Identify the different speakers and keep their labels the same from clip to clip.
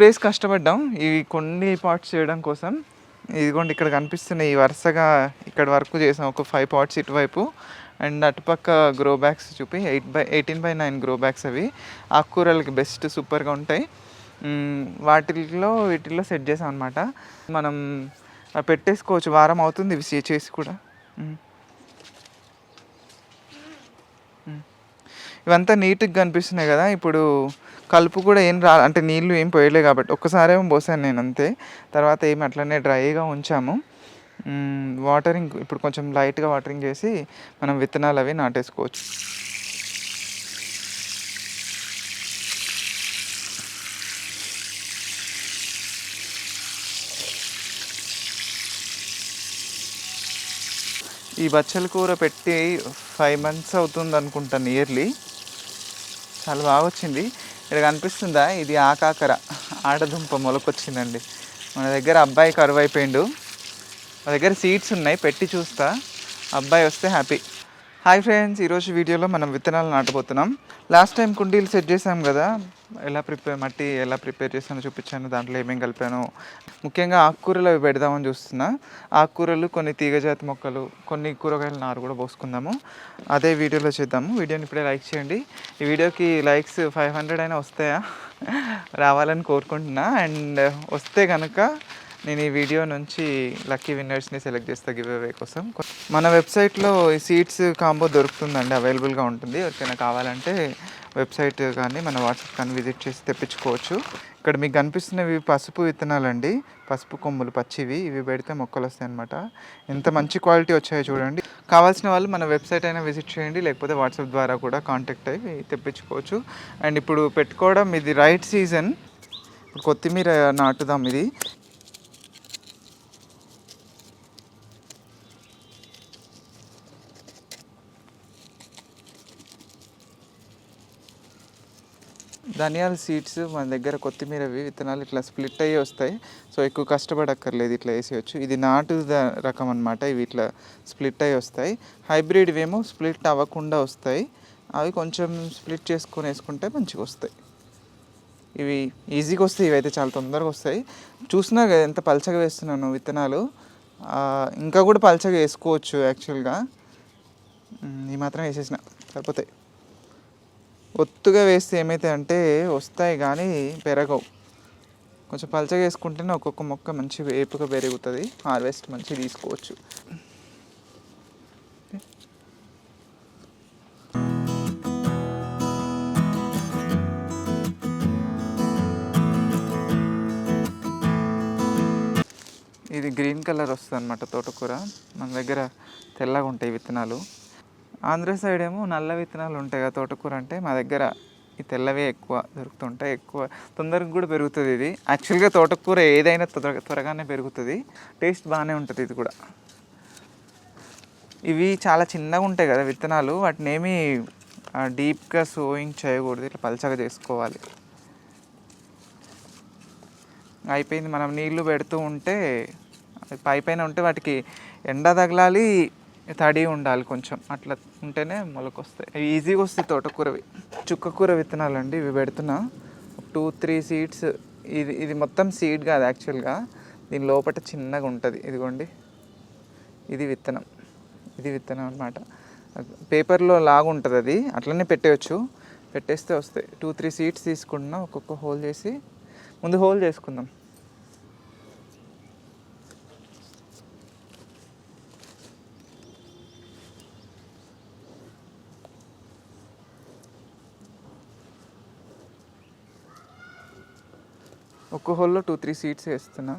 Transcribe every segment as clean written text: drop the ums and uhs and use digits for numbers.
Speaker 1: days కష్టపడ్డాం ఇవి కొన్ని పాట్స్ చేయడం కోసం. ఇదిగోండి ఇక్కడ కనిపిస్తున్నాయి వరుసగా ఇక్కడ వరకు చేసాం. ఒక 5 పాట్స్ ఇటువైపు అండ్ అటుపక్క గ్రో బ్యాగ్స్ చూపి 18x9 గ్రో బ్యాగ్స్. అవి ఆకుకూరలకి బెస్ట్, సూపర్గా ఉంటాయి. వీటిల్లో సెట్ చేసాం అనమాట. మనం పెట్టేసుకోవచ్చు, వారం అవుతుంది ఇవి చేసి కూడా. ఇవంతా నీట్గా కనిపిస్తున్నాయి కదా. ఇప్పుడు కలుపు కూడా ఏం అంటే నీళ్ళు ఏం పోయలే కాబట్టి ఒక్కసారేమో పోసాను నేను అంతే. తర్వాత ఏమి అట్లనే డ్రైగా ఉంచాము. వాటరింగ్ ఇప్పుడు కొంచెం లైట్గా వాటరింగ్ చేసి మనం విత్తనాలు అవి నాటేసుకోవచ్చు. ఈ బచ్చల కూర పెట్టి 5 months అవుతుంది అనుకుంటాను, నియర్లీ. చాలా బాగా వచ్చింది. ఇక్కడ కనిపిస్తుందా, ఇది ఆకాకర ఆడదుంప మొలకొచ్చిందండి. మన దగ్గర అబ్బాయి కరువు అయిపోయిండు. మా దగ్గర సీడ్స్ ఉన్నాయి, పెట్టి చూస్తా. అబ్బాయి వస్తే హ్యాపీ. హాయ్ ఫ్రెండ్స్, ఈరోజు వీడియోలో మనం విత్తనాలు నాటబోతున్నాం. లాస్ట్ టైం కుండీలు సెట్ చేసాం కదా, మట్టి ఎలా ప్రిపేర్ చేసానో చూపించాను. దాంట్లో ఏమేమి కలిపాను, ముఖ్యంగా ఆకుకూరలు అవి పెడదామని చూస్తున్నా. ఆకుకూరలు, కొన్ని తీగజాతి మొక్కలు, కొన్ని కూరగాయల నారు కూడా పోసుకుందాము. అదే వీడియోలో చేద్దాము. వీడియోని ఇప్పుడే లైక్ చేయండి. ఈ వీడియోకి లైక్స్ 500 అయినా వస్తాయా, రావాలని కోరుకుంటున్నా. అండ్ వస్తే కనుక నేను ఈ వీడియో నుంచి లక్కీ విన్నర్స్ని సెలెక్ట్ చేస్తా గివ్ అవే కోసం. మన వెబ్సైట్లో ఈ సీడ్స్ కాంబో దొరుకుతుందండి, అవైలబుల్గా ఉంటుంది. ఎవరికైనా కావాలంటే వెబ్సైట్ కానీ మన వాట్సాప్ కానీ విజిట్ చేసి తెప్పించుకోవచ్చు. ఇక్కడ మీకు కనిపిస్తున్నవి పసుపు విత్తనాలండి, పసుపు కొమ్ములు పచ్చివి. ఇవి పెడితే మొక్కలు వస్తాయి అన్నమాట. ఎంత మంచి క్వాలిటీ వచ్చాయో చూడండి. కావాల్సిన వాళ్ళు మన వెబ్సైట్ అయినా విజిట్ చేయండి, లేకపోతే వాట్సాప్ ద్వారా కూడా కాంటాక్ట్ అయ్యి తెప్పించుకోవచ్చు. అండ్ ఇప్పుడు పెట్టుకోవడం ఇది రైట్ సీజన్. ఇప్పుడు కొత్తిమీర నాటుదాం. ఇది ధనియాల సీడ్స్ మన దగ్గర, కొత్తిమీరవి విత్తనాలు ఇట్లా స్ప్లిట్ అయ్యి వస్తాయి. సో ఎక్కువ కష్టపడక్కర్లేదు, ఇట్లా వేసేయచ్చు. ఇది నాటు రకం అనమాట. ఇవి ఇట్లా స్ప్లిట్ అయ్యి వస్తాయి. హైబ్రిడ్ ఏమో స్ప్లిట్ అవ్వకుండా వస్తాయి. అవి కొంచెం స్ప్లిట్ చేసుకొని వేసుకుంటే మంచిగా వస్తాయి. ఇవి ఈజీగా వస్తాయి, ఇవైతే చాలా తొందరగా వస్తాయి. చూసినా కదా ఎంత పలచగా వేస్తున్నాను విత్తనాలు. ఇంకా కూడా పలచగా వేసుకోవచ్చు యాక్చువల్గా. ఈ మాత్రం వేసేసిన సరిపోతాయి. ఒత్తుగా వేస్తే ఏమైతే అంటే వస్తాయి కానీ పెరగవు. కొంచెం పలచగా వేసుకుంటేనే ఒక్కొక్క మొక్క మంచి వేపుగా పెరుగుతుంది, హార్వెస్ట్ మంచిగా తీసుకోవచ్చు. ఇది గ్రీన్ కలర్ వస్తుంది అన్నమాట తోటకూర. మన దగ్గర తెల్లగా ఉంటాయి విత్తనాలు. ఆంధ్ర సైడ్ ఏమో నల్ల విత్తనాలు ఉంటాయి కదా తోటకూర అంటే. మా దగ్గర ఈ తెల్లవే ఎక్కువ దొరుకుతుంటాయి, ఎక్కువ తొందరగా కూడా పెరుగుతుంది. ఇది యాక్చువల్గా తోటకూర ఏదైనా త్వరగానే పెరుగుతుంది, టేస్ట్ బాగానే ఉంటుంది ఇది కూడా. ఇవి చాలా చిన్నగా ఉంటాయి కదా విత్తనాలు, వాటిని ఏమీ డీప్గా సోయింగ్ చేయకూడదు, ఇట్లా పలచగా చేసుకోవాలి. అయిపోయింది. మనం నీళ్లు పెడుతూ ఉంటే పైన ఉంటే వాటికి ఎండ తగలాలి, తడి ఉండాలి కొంచెం, అట్లా ఉంటేనే మొలకొస్తాయి. ఈజీగా వస్తాయి తోటకూరవి. చుక్కకూర విత్తనాలు అండి ఇవి పెడుతున్నా. 2-3 సీడ్స్. ఇది మొత్తం సీడ్ కాదు యాక్చువల్గా, దీని లోపల చిన్నగా ఉంటుంది. ఇదిగోండి, ఇది విత్తనం అనమాట. పేపర్లో లాగా ఉంటుంది అది, అట్లనే పెట్టేయచ్చు. పెట్టేస్తే వస్తాయి. 2-3 సీడ్స్ తీసుకుంటున్నా. ఒక్కొక్క హోల్ చేసి, ముందు హోల్ చేసుకుందాం. ఒక్క హోల్లో 2-3 సీడ్స్ వేస్తున్నా.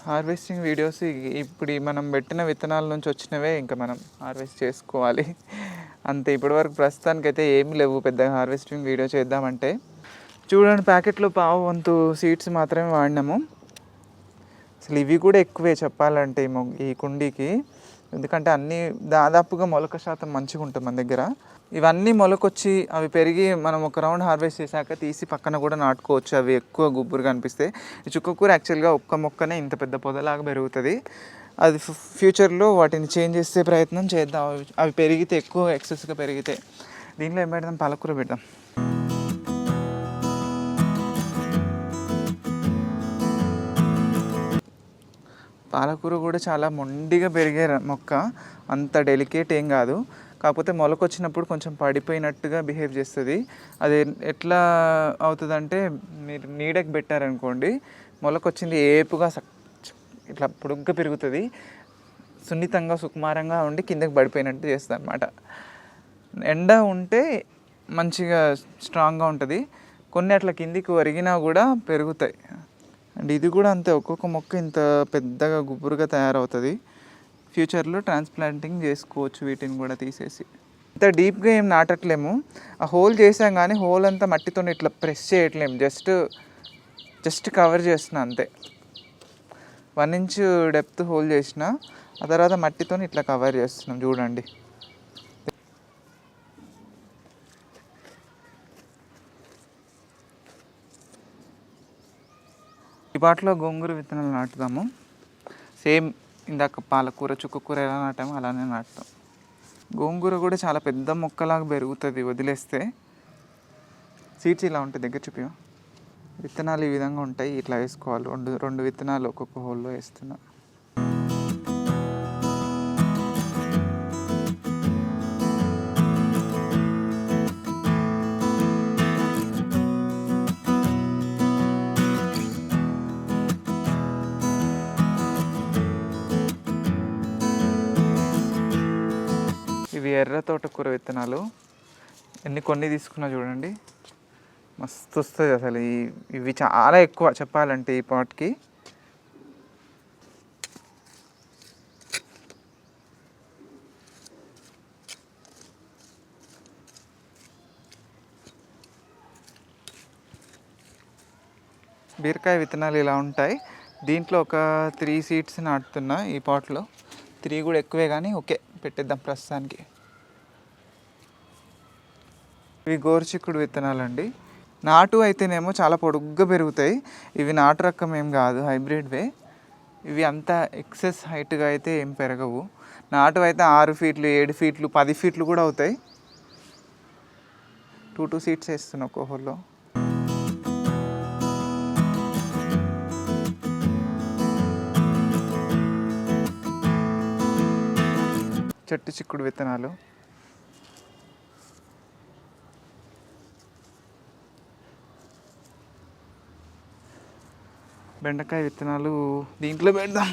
Speaker 1: హార్వెస్టింగ్ వీడియోస్ ఇప్పుడు మనం పెట్టిన విత్తనాల నుంచి వచ్చినవే ఇంకా మనం హార్వెస్ట్ చేసుకోవాలి అంతే. ఇప్పటివరకు ప్రస్తుతానికైతే ఏమి లేవు పెద్దగా హార్వెస్టింగ్ వీడియో చేద్దామంటే. చూడండి, ప్యాకెట్లో పావు వంతు సీడ్స్ మాత్రమే వాడినాము. అసలు ఇవి కూడా ఎక్కువే చెప్పాలంటే ఈ కుండీకి. ఎందుకంటే అన్నీ దాదాపుగా మొలక శాతం మంచిగా ఉంటుంది మన దగ్గర. ఇవన్నీ మొలకొచ్చి అవి పెరిగి మనం ఒక రౌండ్ హార్వెస్ట్ చేశాక తీసి పక్కన కూడా నాటుకోవచ్చు. అవి ఎక్కువ గుబురుగా అనిపిస్తాయి. ఈ చుక్కకూర యాక్చువల్గా ఒక్క మొక్కనే ఇంత పెద్ద పొదలాగా పెరుగుతుంది. అది ఫ్యూచర్లో వాటిని చేంజ్ చేసే ప్రయత్నం చేద్దాం. అవి పెరిగితే ఎక్కువ ఎక్సెస్గా పెరిగితే. దీంట్లో ఏం పెడదాం, పాలకూర పెడదాం. పాలకూర కూడా చాలా మొండిగా పెరిగే మొక్క, అంత డెలికేట్ ఏం కాదు. కాకపోతే మొలకొచ్చినప్పుడు కొంచెం పడిపోయినట్టుగా బిహేవ్ చేస్తుంది. అది ఎట్లా అవుతుందంటే, మీరు నీడకి పెట్టారనుకోండి, మొలకొచ్చింది ఏపుగా ఇట్లా పొడుగ్గా పెరుగుతుంది, సున్నితంగా సుకుమారంగా ఉండి కిందకి పడిపోయినట్టు చేస్తుంది అనమాట. ఎండ ఉంటే మంచిగా స్ట్రాంగ్గా ఉంటుంది. కొన్ని అట్లా కిందికి ఒరిగినా కూడా పెరుగుతాయి. అండ్ ఇది కూడా అంతే, ఒక్కొక్క మొక్క ఇంత పెద్దగా గుబురుగా తయారవుతుంది. ఫ్యూచర్లో ట్రాన్స్ప్లాంటింగ్ చేసుకోవచ్చు వీటిని కూడా తీసేసి. ఇంత డీప్గా ఏం నాటట్లేము. ఆ హోల్ చేసాం కానీ హోల్ అంతా మట్టితో ఇట్లా ప్రెస్ చేయట్లేము, జస్ట్ కవర్ చేస్తున్నా అంతే. 1 ఇంచ్ డెప్త్ హోల్ చేసిన, ఆ తర్వాత మట్టితో ఇట్లా కవర్ చేస్తున్నాం చూడండి. ఈ పాటలో గోంగూర విత్తనాలు నాటుదాము. సేమ్ ఇందాక పాలకూర చుక్కకూర ఎలా నాటామో అలానే నాటుతాం. గోంగూర కూడా చాలా పెద్ద మొక్కలాగా పెరుగుతుంది వదిలేస్తే. సీడ్స్ ఇలా ఉంటాయి, దగ్గర చూపి. విత్తనాలు ఈ విధంగా ఉంటాయి, ఇట్లా వేసుకోవాలి. రెండు విత్తనాలు ఒక్కొక్క హోల్లో వేస్తున్నా. ఇవి ఎర్ర తోటకూర విత్తనాలు. కొన్ని తీసుకున్నా చూడండి, మస్తు వస్తుంది అసలు. ఇవి చాలా ఎక్కువ చెప్పాలంటే ఈ పాట్కి. బీరకాయ విత్తనాలు ఇలా ఉంటాయి. దీంట్లో ఒక 3 సీడ్స్ నాటుతున్నా ఈ పాట్లో. 3 కూడా ఎక్కువే కానీ ఓకే, పెట్టేద్దాం ప్రస్తుతానికి. ఇవి గోరుచిక్కుడు విత్తనాలండి. నాటు అయితేనేమో చాలా పొడుగ్గా పెరుగుతాయి. ఇవి నాటు రకం ఏం కాదు, హైబ్రిడ్వే. ఇవి అంత ఎక్సెస్ హైట్గా అయితే ఏం పెరగవు. నాటు అయితే 6 ఫీట్లు 7 ఫీట్లు 10 ఫీట్లు కూడా అవుతాయి. 2 సీడ్స్ వేస్తున్నా ఒక్కో హోల్లో. చెట్టు చిక్కుడు విత్తనాలు. బెండకాయ విత్తనాలు దీంట్లో పెడదాం.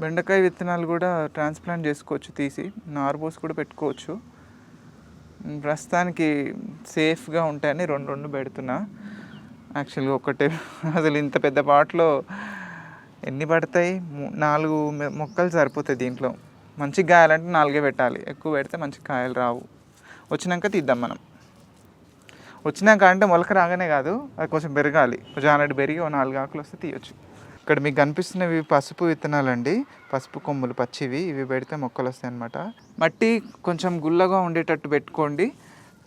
Speaker 1: బెండకాయ విత్తనాలు కూడా ట్రాన్స్ప్లాంట్ చేసుకోవచ్చు, తీసి నారు పోసి కూడా పెట్టుకోవచ్చు. ప్రస్తుతానికి సేఫ్గా ఉంటాయని రెండు పెడుతున్నా. యాక్చువల్గా ఒకటే, అసలు ఇంత పెద్ద పాట్లో ఎన్ని పడతాయి? 4 మొక్కలు సరిపోతాయి. దీంట్లో మంచిగా కాయాలంటే 4 పెట్టాలి, ఎక్కువ పెడితే మంచి కాయలు రావు. వచ్చినాక తీద్దాం మనం. వచ్చినాక అంటే మొలక రాగానే కాదు, అది కొంచెం పెరగాలి. కొంచెం ఆనటి పెరిగి 4 ఆకులు వస్తే తీయచ్చు. ఇక్కడ మీకు కనిపిస్తున్నవి పసుపు విత్తనాలండి, పసుపు కొమ్ములు పచ్చివి. ఇవి పెడితే మొక్కలు వస్తాయి అన్నమాట. మట్టి కొంచెం గుల్లగా ఉండేటట్టు పెట్టుకోండి.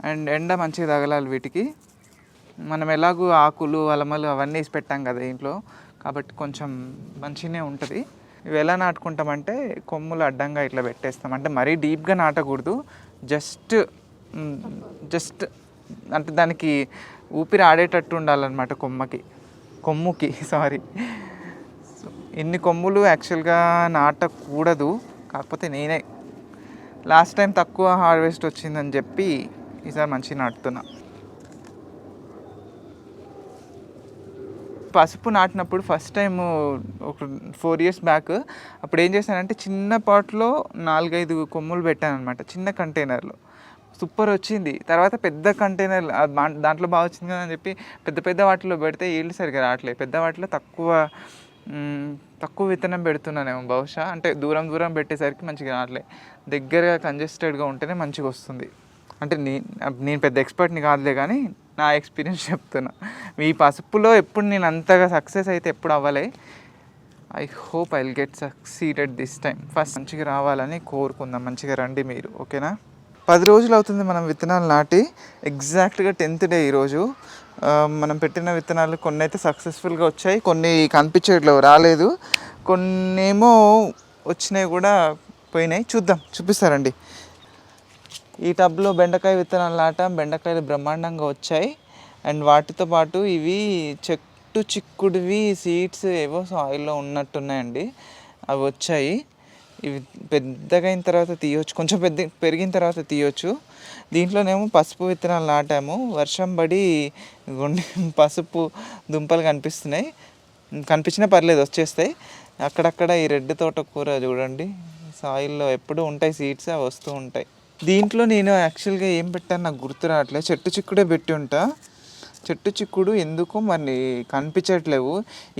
Speaker 1: అండ్ ఎండ మంచిగా తగలాలి వీటికి. మనం ఎలాగూ ఆకులు అలమలు అవన్నీ వేసి పెట్టాం కదా ఇంట్లో, కాబట్టి కొంచెం మంచిగానే ఉంటుంది. ఇవి ఎలా నాటుకుంటామంటే కొమ్ములు అడ్డంగా ఇట్లా పెట్టేస్తాం. అంటే మరీ డీప్గా నాటకూడదు, జస్ట్ అంటే దానికి ఊపిరి ఆడేటట్టు ఉండాలన్నమాట కొమ్ముకి. ఇన్ని కొమ్ములు యాక్చువల్గా నాటకూడదు. కాకపోతే నేనే లాస్ట్ టైం తక్కువ హార్వెస్ట్ వచ్చిందని చెప్పి ఈసారి మంచిగా నాటుతున్నా. పసుపు నాటినప్పుడు ఫస్ట్ టైం ఒక 4 years బ్యాక్, అప్పుడు ఏం చేశానంటే చిన్న పాట్లో 4-5 కొమ్ములు పెట్టాను అనమాట, చిన్న కంటైనర్లో. సూపర్ వచ్చింది. తర్వాత పెద్ద కంటైనర్ దాంట్లో బాగా వచ్చింది కదా అని చెప్పి పెద్ద వాటిలో పెడితే ఈల్డ్ సరిగ్గా రావట్లేదు. పెద్ద వాటిలో తక్కువ విత్తనం పెడుతున్నానేమో బహుశా. అంటే దూరం పెట్టేసరికి మంచిగా రావట్లేదు. దగ్గరగా కంజెస్టెడ్గా ఉంటేనే మంచిగా వస్తుంది. అంటే నేను పెద్ద ఎక్స్పర్ట్ని కాదులే కానీ నా ఎక్స్పీరియన్స్ చెప్తున్నా. ఈ పసుపులో ఎప్పుడు నేను అంతగా సక్సెస్ అయితే ఎప్పుడు అవ్వలే. I hope I will get succeeded this time. First మంచిగా రావాలని కోరుకుందాం. మంచిగా రండి మీరు, ఓకేనా? 10 రోజులు అవుతుంది మనం విత్తనాలు నాటి. ఎగ్జాక్ట్గా 10th డే ఈరోజు. మనం పెట్టిన విత్తనాలు కొన్ని అయితే సక్సెస్ఫుల్గా వచ్చాయి, కొన్ని కనిపించేట్లో రాలేదు, కొన్ని ఏమో వచ్చినాయి కూడా పోయినాయి. చూద్దాం, చూపిస్తారండి. ఈ టబ్లో బెండకాయ విత్తనాలు నాటాం. బెండకాయలు బ్రహ్మాండంగా వచ్చాయి. అండ్ వాటితో పాటు ఇవి చెట్టు చిక్కుడువి సీడ్స్ ఏవో సాయిల్లో ఉన్నట్టున్నాయండి, అవి వచ్చాయి. ఇవి పెద్దగా అయిన తర్వాత తీయవచ్చు, కొంచెం పెరిగిన తర్వాత తీయవచ్చు. దీంట్లోనేమో పసుపు విత్తనాలు నాటాము. వర్షం పడి పసుపు దుంపలు కనిపిస్తున్నాయి. కనిపించినా పర్లేదు, వచ్చేస్తాయి. అక్కడక్కడ ఈ రెడ్ తోటకూర చూడండి, సాయిల్లో ఎప్పుడూ ఉంటాయి సీడ్స్, అవి వస్తూ ఉంటాయి. దీంట్లో నేను యాక్చువల్గా ఏం పెట్టాను నాకు గుర్తు రావట్లేదు. చెట్టు చిక్కుడే పెట్టి ఉంటా. చెట్టు చిక్కుడు ఎందుకో మరి కనిపించట్లేవు.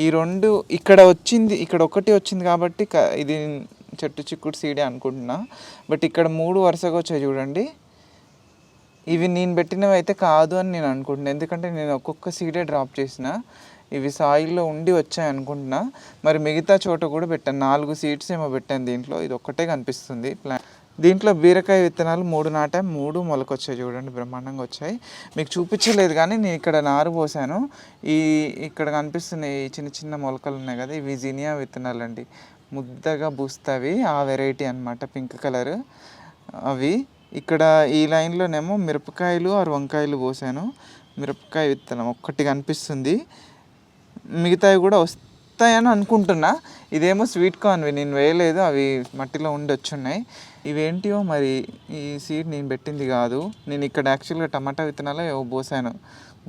Speaker 1: ఈ రెండు ఇక్కడ వచ్చింది, ఇక్కడ ఒకటి వచ్చింది కాబట్టి ఇది చెట్టు చిక్కుడు సీడే అనుకుంటున్నా. బట్ ఇక్కడ 3 వరుసగా వచ్చాయి చూడండి. ఇవి నేను పెట్టినవి అయితే కాదు అని నేను అనుకుంటున్నాను, ఎందుకంటే నేను ఒక్కొక్క సీడే డ్రాప్ చేసిన. ఇవి సాయిల్లో ఉండి వచ్చాయి అనుకుంటున్నా. మరి మిగతా చోట కూడా పెట్టాను, 4 సీడ్స్ ఏమో పెట్టాను దీంట్లో. ఇది ఒక్కటే కనిపిస్తుంది ప్లాన్. దీంట్లో బీరకాయ విత్తనాలు 3 నాటాం, 3 మొలకొచ్చాయి చూడండి, బ్రహ్మాండంగా వచ్చాయి. మీకు చూపించలేదు కానీ నేను ఇక్కడ నారు పోసాను. ఇక్కడ కనిపిస్తున్నాయి ఈ చిన్న చిన్న మొలకలు ఉన్నాయి కదా, ఇవి జినియా విత్తనాలు అండి. ముద్దగా బూస్తావి, ఆ వెరైటీ అనమాట, పింక్ కలర్ అవి. ఇక్కడ ఈ లైన్లోనేమో మిరపకాయలు ఆరు వంకాయలు పోసాను. మిరపకాయ విత్తనం ఒక్కటి కనిపిస్తుంది, మిగతావి కూడా వస్తాయని అనుకుంటున్నా. ఇదేమో స్వీట్ కార్న్వి, నేను వేయలేదు, అవి మట్టిలో ఉండి వచ్చున్నాయి. ఇవేంటివో మరి, ఈ సీడ్ నేను పెట్టింది కాదు. నేను ఇక్కడ యాక్చువల్గా టమాటా విత్తనాలు ఏవో పోసాను,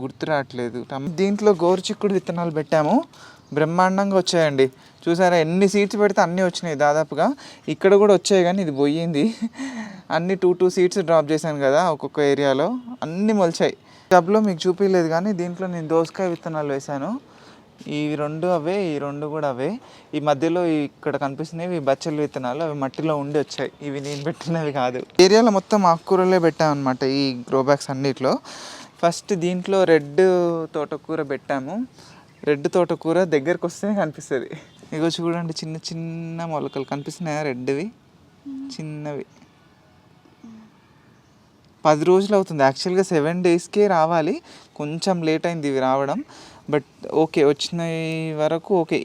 Speaker 1: గుర్తు రావట్లేదు. దీంట్లో గోరుచిక్కుడు విత్తనాలు పెట్టాము, బ్రహ్మాండంగా వచ్చాయండి. చూసారా ఎన్ని సీడ్స్ పెడితే అన్నీ వచ్చినాయి దాదాపుగా. ఇక్కడ కూడా వచ్చాయి కానీ ఇది పోయింది. అన్ని 2 సీడ్స్ డ్రాప్ చేశాను కదా ఒక్కొక్క ఏరియాలో, అన్నీ మొలిచాయి. టబ్లో మీకు చూపించలేదు కానీ దీంట్లో నేను దోసకాయ విత్తనాలు వేశాను. ఈ 2 అవే, ఈ 2 కూడా అవే. ఈ మధ్యలో ఇక్కడ కనిపిస్తున్నాయి ఇవి బచ్చల విత్తనాలు, అవి మట్టిలో ఉండి వచ్చాయి, ఇవి నేను పెట్టినవి కాదు. ఏరియాలో మొత్తం ఆకుకూరలే పెట్టాము అనమాట ఈ గ్రో బ్యాగ్స్ అన్నిట్లో. ఫస్ట్ దీంట్లో రెడ్ తోటకూర పెట్టాము. రెడ్ తోటకూర దగ్గరకు వస్తేనే కనిపిస్తుంది. ఇగో చూడండి, చిన్న చిన్న మొలకలు కనిపిస్తున్నాయా, రెడ్వి చిన్నవి. 10 రోజులు అవుతుంది యాక్చువల్గా, 7 డేస్కే రావాలి. కొంచెం లేట్ అయింది ఇవి రావడం, బట్ ఓకే, వచ్చిన వరకు ఓకే.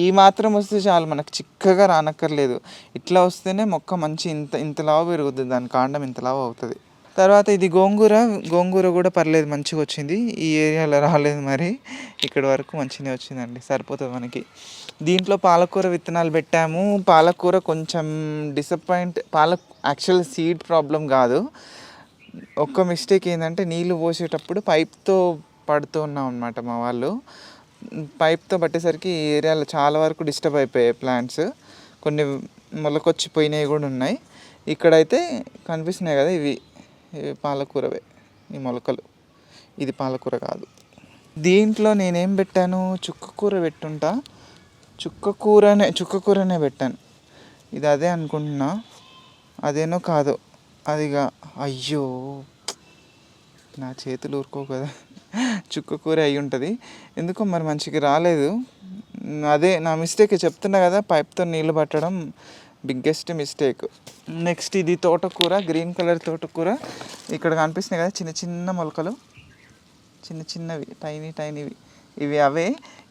Speaker 1: ఈ మాత్రం వస్తే చాలు, మనకు చిక్కగా రానక్కర్లేదు. ఇట్లా వస్తేనే మొక్క మంచి ఇంత లావు పెరుగుతుంది, దాని కాండం ఇంత లావు అవుతుంది. తర్వాత ఇది గోంగూర కూడా పర్లేదు, మంచిగా వచ్చింది. ఈ ఏరియాలో రాలేదు మరి, ఇక్కడ వరకు మంచిగా వచ్చిందండి, సరిపోతుంది మనకి. దీంట్లో పాలకూర విత్తనాలు పెట్టాము. పాలకూర కొంచెం యాక్చువల్ సీడ్ ప్రాబ్లం కాదు. ఒక్క మిస్టేక్ ఏంటంటే నీళ్ళు పోసేటప్పుడు పైప్తో పడుతూ ఉన్నాం అనమాట మా వాళ్ళు. పైప్తో పట్టేసరికి ఈ ఏరియాలో చాలా వరకు డిస్టర్బ్ అయిపోయాయి ప్లాంట్స్, కొన్ని మొలకొచ్చిపోయినవి కూడా ఉన్నాయి. ఇక్కడైతే కనిపిస్తున్నాయి కదా, ఇవి పాలకూరవే ఈ మొలకలు, ఇది పాలకూర కాదు. దీంట్లో నేనేం పెట్టాను, చుక్కకూర పెట్టుంటా. చుక్కకూరనే పెట్టాను. ఇది అదే అనుకుంటున్నా, అదేనో కాదు అదిగా. అయ్యో, నా చేతులు ఊరుకో కదా, చుక్కకూర అయి ఉంటుంది. ఎందుకో మరి మంచిగా రాలేదు, అదే నా మిస్టేక్ చెప్తున్నా కదా, పైప్తో నీళ్ళు పట్టడం బిగ్గెస్ట్ మిస్టేక్. నెక్స్ట్ ఇది తోటకూర, గ్రీన్ కలర్ తోటకూర. ఇక్కడ కనిపిస్తున్నాయి కదా చిన్న చిన్న మొలకలు, చిన్న చిన్నవి టైనీవి, ఇవి అవే.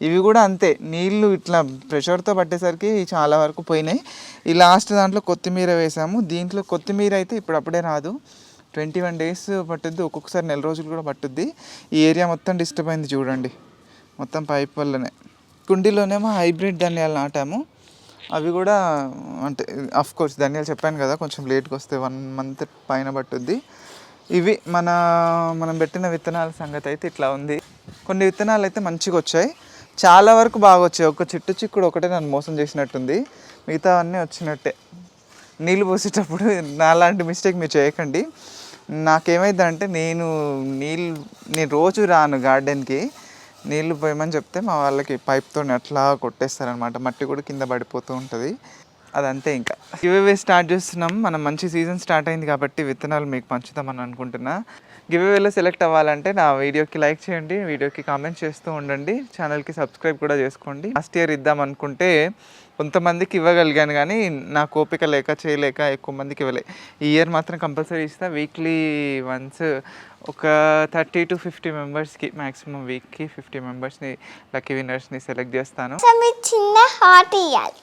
Speaker 1: ఇవి కూడా అంతే, నీళ్ళు ఇట్లా ప్రెషర్తో పట్టేసరికి చాలా వరకు పోయినాయి. ఈ లాస్ట్ దాంట్లో కొత్తిమీర వేసాము. దీంట్లో కొత్తిమీర అయితే ఇప్పుడప్పుడే రాదు, 21 days పట్టుద్ది, ఒక్కొక్కసారి 4 రోజులు కూడా పట్టుద్ది. ఈ ఏరియా మొత్తం డిస్టర్బ్ అయింది చూడండి, మొత్తం పైప్ వల్లనే. కుండీలోనేమో హైబ్రిడ్ ధనియాలు నాటాము. అవి కూడా అంటే కోర్స్ ధనియాలు చెప్పాను కదా, కొంచెం లేట్గా వస్తే 1 month పైన పట్టుద్ది. ఇవి మనం పెట్టిన విత్తనాల సంగతి అయితే ఇట్లా ఉంది. కొన్ని విత్తనాలు అయితే మంచిగా వచ్చాయి, చాలా వరకు బాగా వచ్చాయి. ఒక చెట్టు చిక్కుడు ఒకటే నన్ను మోసం చేసినట్టుంది, మిగతా అన్నీ వచ్చినట్టే. నీళ్ళు పోసేటప్పుడు నాలాంటి మిస్టేక్ మీరు చేయకండి. నాకేమైందంటే నేను రోజు రాను గార్డెన్కి, నీళ్ళు పోయమని చెప్తే మా వాళ్ళకి పైప్తో అట్లా కొట్టేస్తారనమాట, మట్టి కూడా కింద పడిపోతూ ఉంటుంది. అదంతే ఇంకా గివ్ స్టార్ట్ చేస్తున్నాం. మనం మంచి సీజన్ స్టార్ట్ అయింది కాబట్టి విత్తనాలు మీకు పంచుతామని అనుకుంటున్నా. గివ్ సెలెక్ట్ అవ్వాలంటే నా వీడియోకి లైక్ చేయండి, వీడియోకి కామెంట్ చేస్తూ ఉండండి, ఛానల్కి సబ్స్క్రైబ్ కూడా చేసుకోండి. లాస్ట్ ఇయర్ ఇద్దాం అనుకుంటే కొంతమందికి ఇవ్వగలిగాను కానీ నాకు ఓపిక లేక చేయలేక ఎక్కువ మందికి ఇవ్వలే. ఈ ఇయర్ మాత్రం కంపల్సరీ ఇస్తా. వీక్లీ వన్స్ ఒక 30 to 50 మెంబర్స్కి, మ్యాక్సిమం వీక్కి 50 మెంబర్స్ని లక్కీ విన్నర్స్ని సెలెక్ట్ చేస్తాను.
Speaker 2: చిన్న హార్ట్ ఇవ్వాలి.